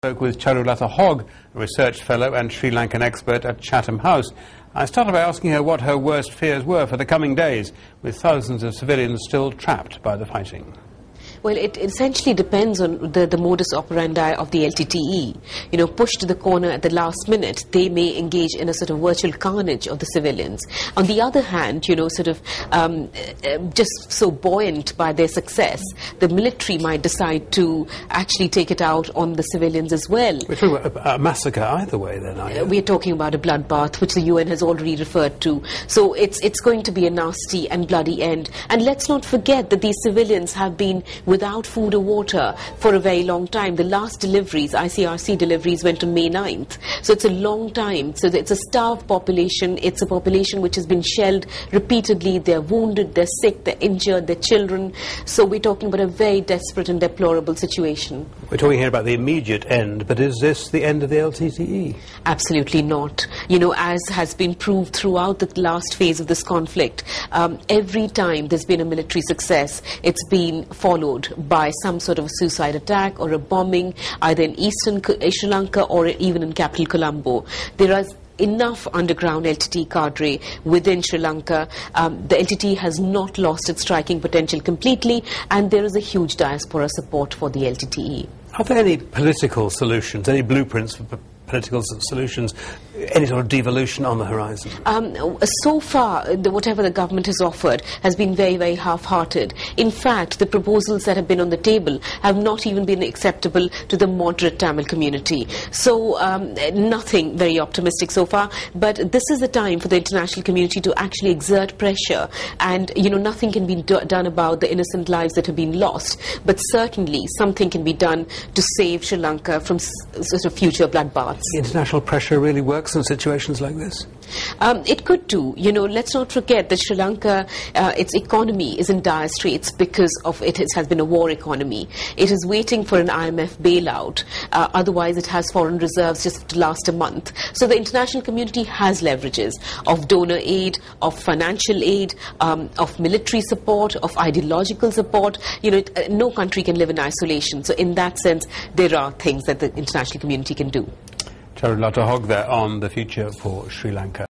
Spoke with Charu Lata Hogg, a research fellow and Sri Lankan expert at Chatham House. I started by asking her what her worst fears were for the coming days, with thousands of civilians still trapped by the fighting. Well, it essentially depends on the modus operandi of the LTTE. You know, pushed to the corner at the last minute, they may engage in a sort of virtual carnage of the civilians. On the other hand, you know, sort of just so buoyant by their success, the military might decide to actually take it out on the civilians as well. We're talking about a massacre either way then, are you? We're talking about a bloodbath, which the UN has already referred to. So it's going to be a nasty and bloody end. And let's not forget that these civilians have been without food or water for a very long time. The last deliveries, ICRC deliveries, went on May 9th. So it's a long time. So it's a starved population. It's a population which has been shelled repeatedly. They're wounded, they're sick, they're injured, they're children. So we're talking about a very desperate and deplorable situation. We're talking here about the immediate end, but is this the end of the LTTE? Absolutely not. You know, as has been proved throughout the last phase of this conflict, every time there's been a military success, it's been followed by some sort of a suicide attack or a bombing, either in eastern Sri Lanka or even in capital Colombo. There is enough underground LTTE cadre within Sri Lanka. The LTTE has not lost its striking potential completely, and there is a huge diaspora support for the LTTE. Are there any political solutions, any blueprints for political solutions, any sort of devolution on the horizon? So far, whatever the government has offered has been very, very half-hearted. In fact, the proposals that have been on the table have not even been acceptable to the moderate Tamil community. So nothing very optimistic so far, but this is the time for the international community to actually exert pressure, and you know, nothing can be done about the innocent lives that have been lost, but certainly something can be done to save Sri Lanka from sort of future bloodbaths. International pressure really works in situations like this? It could do. You know, let's not forget that Sri Lanka, its economy is in dire straits because of it has been a war economy. It is waiting for an IMF bailout. Otherwise, it has foreign reserves just to last a month. So the international community has leverages of donor aid, of financial aid, of military support, of ideological support. You know, no country can live in isolation. So in that sense, there are things that the international community can do. Charu Lata Hogg there on the future for Sri Lanka.